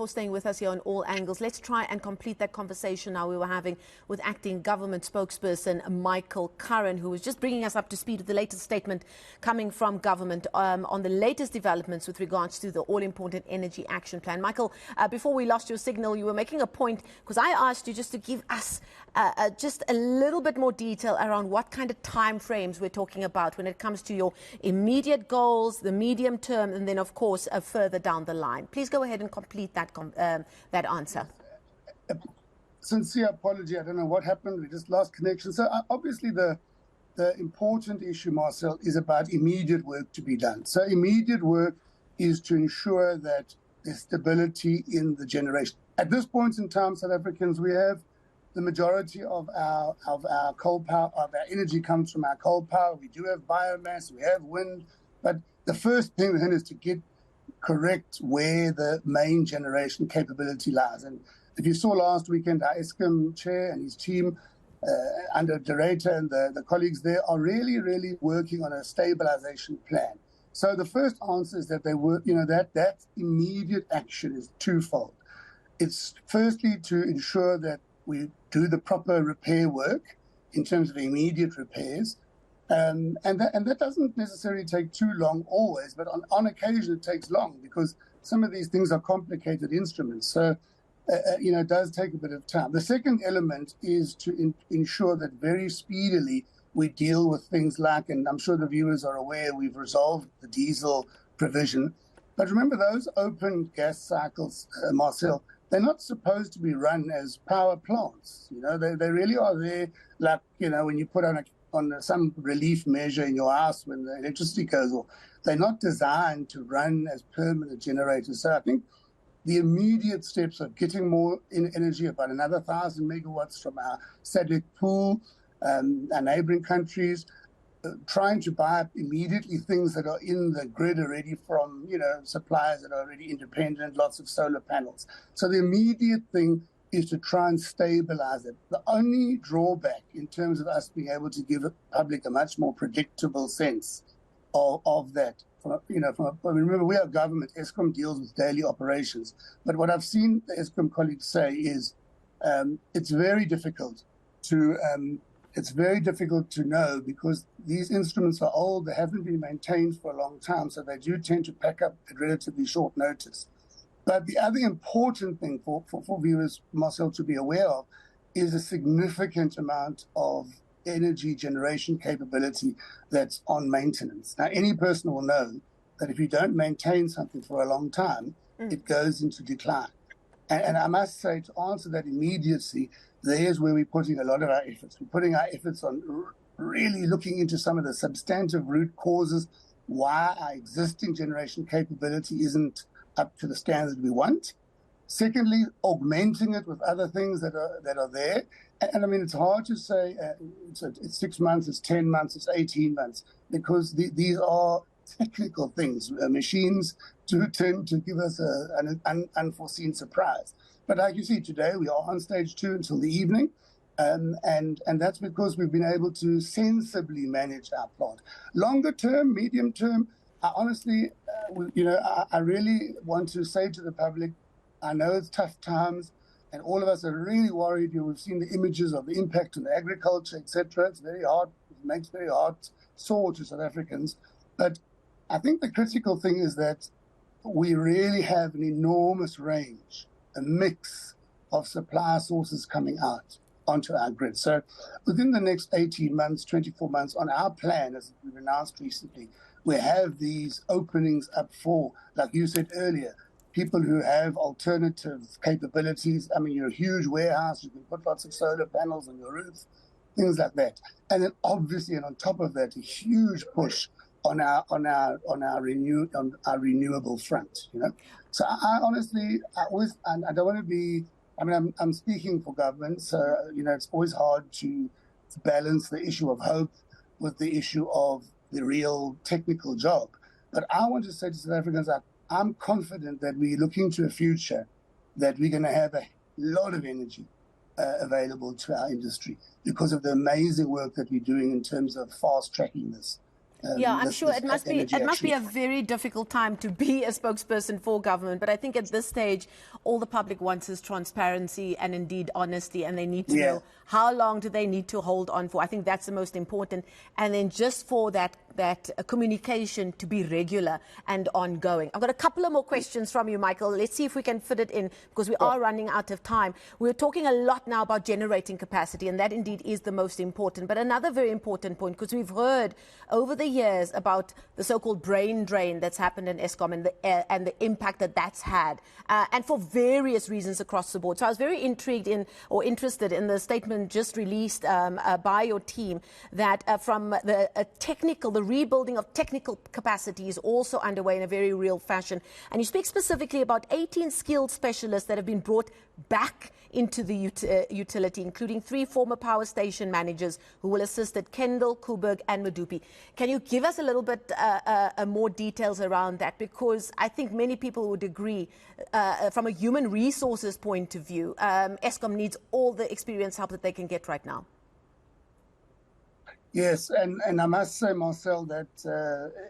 for staying with us here on All Angles. Let's try and complete that conversation now we were having with acting government spokesperson Michael Curran, who was just bringing us up to speed with the latest statement coming from government on the latest developments with regards to the all-important energy action plan. Michael, before we lost your signal, you were making a point, because I asked you just to give us just a little bit more detail around what kind of time frames we're talking about when it comes to your immediate goals, the medium term, and then, of course, further down the line. Please go ahead and complete that answer. Sincere apology. I don't know what happened. We just lost connection. So obviously the important issue, Marcel, is about immediate work to be done. So immediate work is to ensure that there's stability in the generation. At this point in time, South Africans, we have the majority of our coal power, of our energy comes from our coal power. We do have biomass, we have wind, but the first thing then is to get correct where the main generation capability lies. And if you saw last weekend, our Eskom chair and his team, under Director and the colleagues there, are really, really working on a stabilization plan. So the first answer is that they work, that immediate action is twofold. It's firstly to ensure that we do the proper repair work in terms of immediate repairs. And that doesn't necessarily take too long always, but on occasion it takes long because some of these things are complicated instruments. So, it does take a bit of time. The second element is to ensure that very speedily we deal with things like, and I'm sure the viewers are aware, we've resolved the diesel provision. But remember, those open gas cycles, Marcel, they're not supposed to be run as power plants. They really are there, like, when you put on some relief measure in your house when the electricity goes off. They're not designed to run as permanent generators. So I think the immediate steps of getting more energy, about another 1,000 megawatts from our SADC pool, our neighboring countries, trying to buy up immediately things that are in the grid already from, suppliers that are already independent, lots of solar panels. So the immediate thing is to try and stabilize it. The only drawback in terms of us being able to give the public a much more predictable sense of that, remember, we are government. Eskom deals with daily operations. But what I've seen the Eskom colleagues say is it's very difficult to know because these instruments are old. They haven't been maintained for a long time, so they do tend to pack up at relatively short notice. But the other important thing for viewers, Marcel, to be aware of is a significant amount of energy generation capability that's on maintenance. Now, any person will know that if you don't maintain something for a long time, it goes into decline. And I must say, to answer that immediacy, there's where we're putting a lot of our efforts. We're putting our efforts on really looking into some of the substantive root causes why our existing generation capability isn't up to the standard we want. Secondly, augmenting it with other things that are there. And I mean, it's hard to say it's 6 months, it's 10 months, it's 18 months, because these are technical things. Machines do tend to give us an unforeseen surprise. But like you see, today we are on stage 2 until the evening. And that's because we've been able to sensibly manage our plant. Longer term, medium term, I honestly, I really want to say to the public, I know it's tough times, and all of us are really worried. We've seen the images of the impact on agriculture, etc. It's very hard. It makes very hard sore to South Africans. But I think the critical thing is that we really have an enormous range, a mix of supply sources coming out onto our grid. So within the next 18 months, 24 months, on our plan, as we've announced recently, we have these openings up for, like you said earlier, people who have alternative capabilities. I mean, you're a huge warehouse, you can put lots of solar panels on your roof, things like that. And then obviously, and on top of that, a huge push on our renewable front. So I honestly, I don't want to be. I mean, I'm speaking for government, so it's always hard to balance the issue of hope with the issue of the real technical job. But I want to say to South Africans, I'm confident that we're looking to a future that we're going to have a lot of energy available to our industry because of the amazing work that we're doing in terms of fast tracking this. Yeah, I'm sure this it must be energy a action. very difficult time to be a spokesperson for government. But I think at this stage, all the public wants is transparency and indeed honesty, and they need to Yeah. know how long do they need to hold on for. I think that's the most important, and then just for that communication to be regular and ongoing. I've got a couple of more questions from you, Michael. Let's see if we can fit it in because we are running out of time. We're talking a lot now about generating capacity, and that indeed is the most important. But another very important point, because we've heard over the years about the so-called brain drain that's happened in Eskom and the impact that that's had, and for various reasons across the board. So I was very interested in the statement just released by your team that from the the rebuilding of technical capacity is also underway in a very real fashion. And you speak specifically about 18 skilled specialists that have been brought back into the utility, including 3 former power station managers who will assist at Kendal, Kuburg and Medupi. Can you give us a little bit more details around that? Because I think many people would agree from a human resources point of view, Eskom needs all the experience help that they can get right now. Yes, and I must say, Marcel, that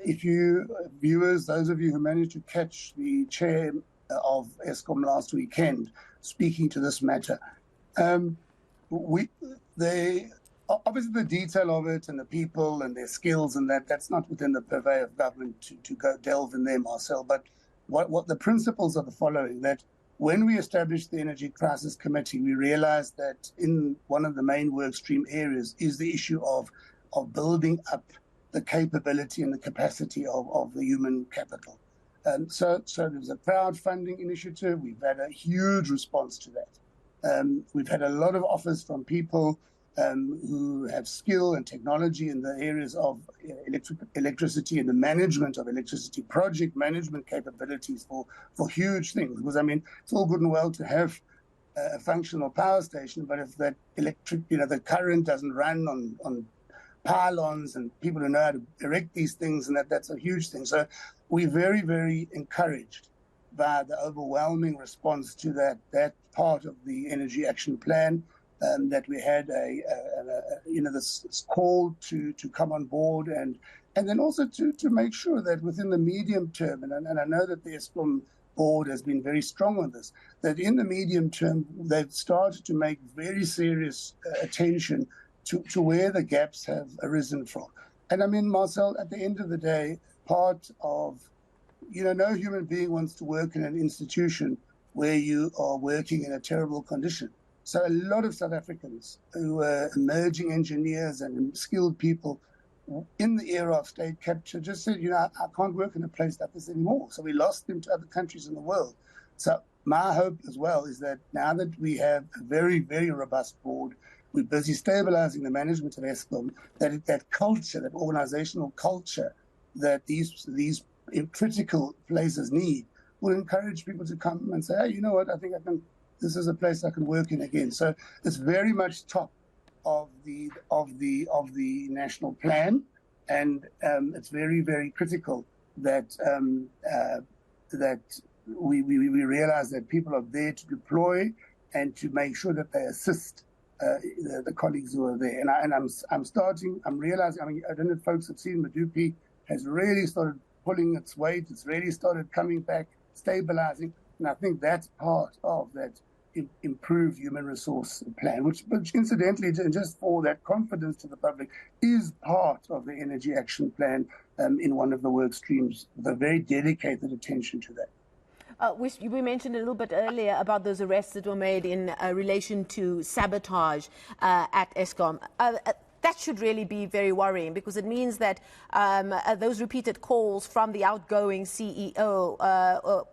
if you viewers, those of you who managed to catch the chair of Eskom last weekend speaking to this matter, obviously the detail of it and the people and their skills and that's not within the purvey of government to go delve in there, Marcel. But what the principles are the following: that when we established the Energy Crisis Committee, we realized that in one of the main work stream areas is the issue of building up the capability and the capacity of the human capital. So there's a crowdfunding initiative. We've had a huge response to that. We've had a lot of offers from people who have skill and technology in the areas of electricity and the management of electricity, project management capabilities for huge things. Because, I mean, it's all good and well to have a functional power station, but if that the current doesn't run on pylons and people who know how to erect these things, and that's a huge thing. So we're very, very encouraged by the overwhelming response to that part of the energy action plan, that we had this call to come on board and then also to make sure that within the medium term, and I know that the Eskom board has been very strong on this, that in the medium term they've started to make very serious attention to where the gaps have arisen from. And I mean, Marcel, at the end of the day, part of, no human being wants to work in an institution where you are working in a terrible condition. So a lot of South Africans who were emerging engineers and skilled people in the era of state capture just said, I can't work in a place like this anymore. So we lost them to other countries in the world. So my hope as well is that now that we have a very, very robust board, we're busy stabilizing the management of Eskom, that culture, that organizational culture that these critical places need will encourage people to come and say, hey, you know what, I think this is a place I can work in again. So it's very much top of the national plan, and it's very, very critical that that we realize that people are there to deploy and to make sure that they assist the colleagues who are there. And I'm realizing, I mean, I don't know if folks have seen, Medupi has really started pulling its weight. It's really started coming back, stabilizing. And I think that's part of that improved human resource plan, which incidentally, just for that confidence to the public, is part of the energy action plan in one of the work streams, with a very dedicated attention to that. We mentioned a little bit earlier about those arrests that were made in relation to sabotage at Eskom. That should really be very worrying, because it means that those repeated calls from the outgoing CEO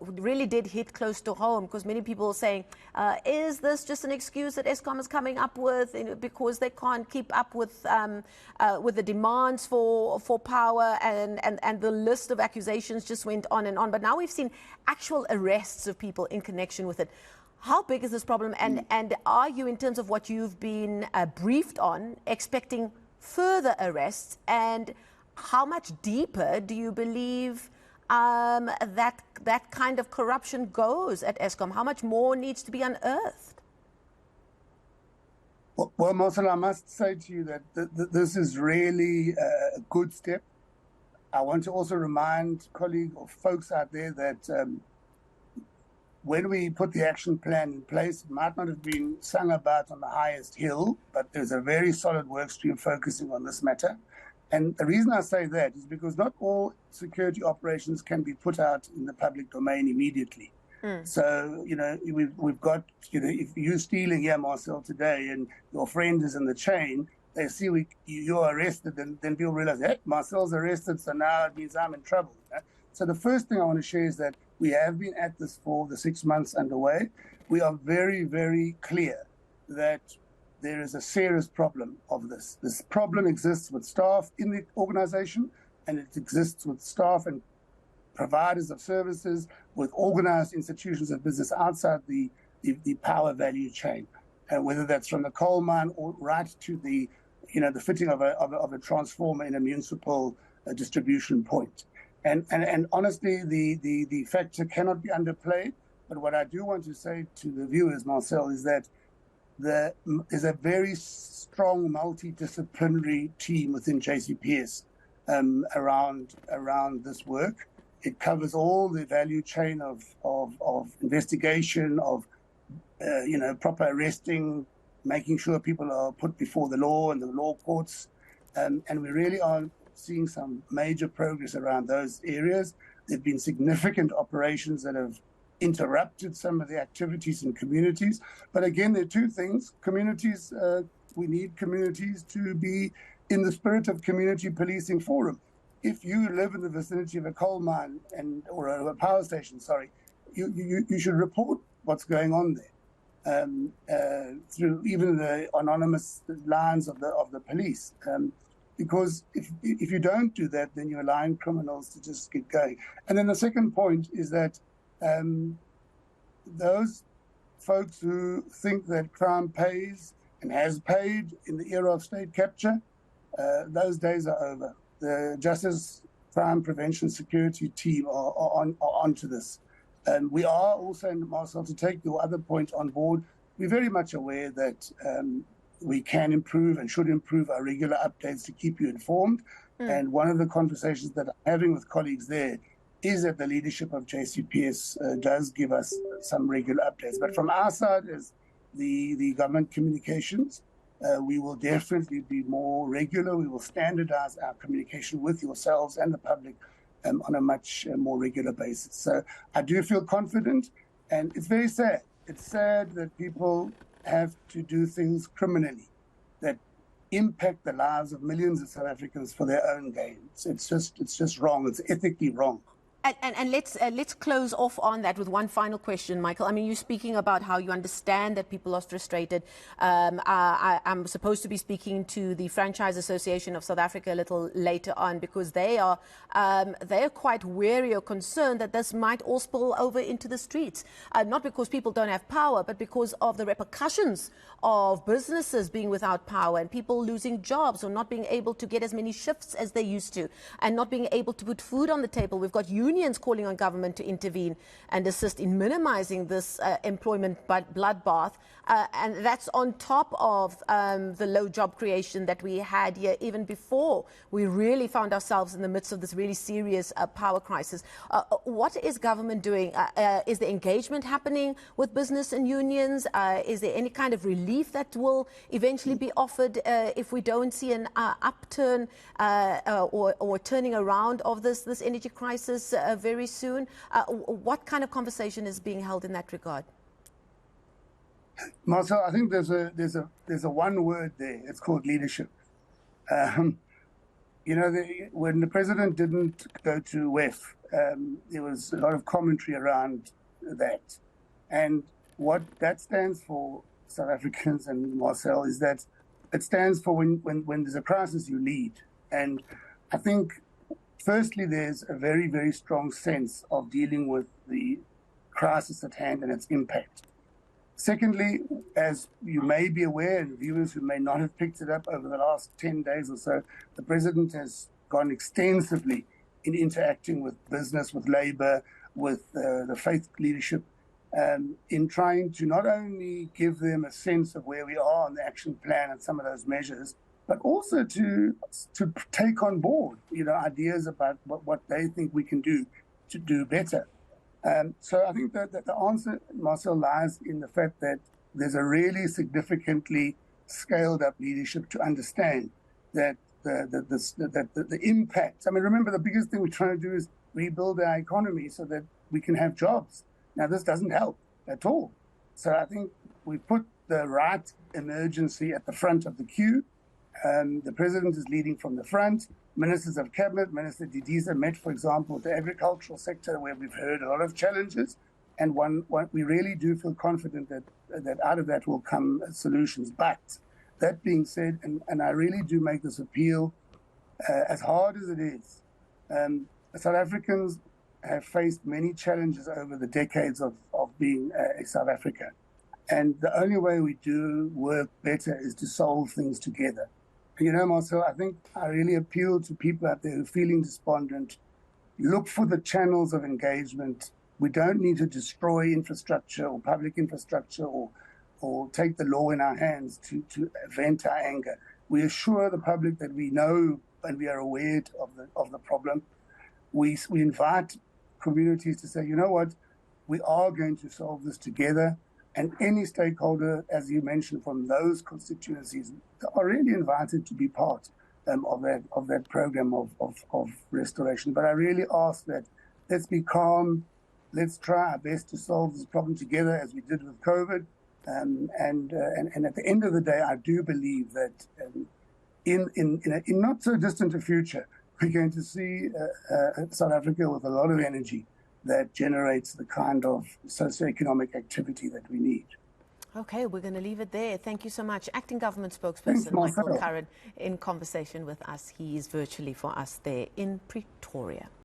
really did hit close to home, because many people are saying, is this just an excuse that Eskom is coming up with because they can't keep up with the demands for power, and the list of accusations just went on and on. But now we've seen actual arrests of people in connection with it. How big is this problem, and are you, in terms of what you've been briefed on, expecting further arrests, and how much deeper do you believe that kind of corruption goes at Eskom? How much more needs to be unearthed? Well, Marcel, I must say to you that this is really a good step I want to also remind colleagues or folks out there that when we put the action plan in place, it might not have been sung about on the highest hill, but there's a very solid work stream focusing on this matter. And the reason I say that is because not all security operations can be put out in the public domain immediately. So, we've got, if you're stealing here, Marcel, today, and your friend is in the chain, they see you're arrested, and then people realize, hey, Marcel's arrested, so now it means I'm in trouble. So the first thing I want to share is that we have been at this for the 6 months underway. We are very, very clear that there is a serious problem of this. This problem exists with staff in the organization, and it exists with staff and providers of services, with organized institutions of business outside the power value chain, whether that's from the coal mine or right to the fitting of a transformer in a municipal distribution point. And honestly, the factor cannot be underplayed. But what I do want to say to the viewers, Marcel, is that there's a very strong multidisciplinary team within JCPS around this work. It covers all the value chain of investigation, of proper arresting, making sure people are put before the law and the law courts, and we really are seeing some major progress around those areas. There've been significant operations that have interrupted some of the activities in communities. But again, there are two things. Communities, we need communities to be in the spirit of community policing forum. If you live in the vicinity of a coal mine or a power station, you should report what's going on there through even the anonymous lines of the police. Because if you don't do that, then you're allowing criminals to just get going. And then the second point is that those folks who think that crime pays and has paid in the era of state capture, those days are over. The Justice Crime Prevention Security team are onto this. And we are also, Marcel, to take your other point on board, we're very much aware that we can improve and should improve our regular updates to keep you informed. And one of the conversations that I'm having with colleagues there is that the leadership of JCPS does give us some regular updates. But from our side as the government communications, we will definitely be more regular. We will standardize our communication with yourselves and the public on a much more regular basis. So I do feel confident, and it's very sad. It's sad that people have to do things criminally that impact the lives of millions of South Africans for their own gain. It's just wrong. It's ethically wrong. And let's close off on that with one final question, Michael. I mean, you're speaking about how you understand that people are frustrated. I'm supposed to be speaking to the Franchise Association of South Africa a little later on, because they are quite wary or concerned that this might all spill over into the streets. Not because people don't have power, but because of the repercussions of businesses being without power and people losing jobs or not being able to get as many shifts as they used to, and not being able to put food on the table. We've got unions calling on government to intervene and assist in minimizing this employment bloodbath. And that's on top of the low job creation that we had here even before we really found ourselves in the midst of this really serious power crisis. What is government doing? Is there engagement happening with business and unions? Is there any kind of relief that will eventually be offered if we don't see an upturn or turning around of this energy crisis very soon? What kind of conversation is being held in that regard? Marcel, I think there's a one word there. It's called leadership. When the president didn't go to WEF, there was a lot of commentary around that. And what that stands for, South Africans and Marcel, is that it stands for when there's a crisis, you lead. And I think, firstly, there's a very, very strong sense of dealing with the crisis at hand and its impact. Secondly, as you may be aware, and viewers who may not have picked it up over the last 10 days or so, the president has gone extensively in interacting with business, with labor, with the faith leadership, in trying to not only give them a sense of where we are on the action plan and some of those measures, but also to take on board, ideas about what they think we can do to do better. So I think that the answer, Marcel, lies in the fact that there's a really significantly scaled up leadership to understand that the impact. I mean, remember, the biggest thing we're trying to do is rebuild our economy so that we can have jobs. Now, this doesn't help at all. So I think we put the right emergency at the front of the queue. The president is leading from the front. Ministers of cabinet, Minister Didiza met, for example, with the agricultural sector, where we've heard a lot of challenges. And we really do feel confident that out of that will come solutions. But that being said, and I really do make this appeal, as hard as it is, South Africans have faced many challenges over the decades of being a South Africa. And the only way we do work better is to solve things together. Marcel, I think I really appeal to people out there who are feeling despondent. Look for the channels of engagement. We don't need to destroy infrastructure or public infrastructure or take the law in our hands to vent our anger. We assure the public that we know and we are aware of the problem. We invite communities to say, you know what, we are going to solve this together. And any stakeholder, as you mentioned, from those constituencies are really invited to be part of that program of restoration. But I really ask that let's be calm, let's try our best to solve this problem together, as we did with COVID. And at the end of the day, I do believe that in not so distant a future, we're going to see South Africa with a lot of energy that generates the kind of socioeconomic activity that we need. Okay, we're going to leave it there. Thank you so much. Acting Government Spokesperson Michael Curran in conversation with us. He is virtually for us there in Pretoria.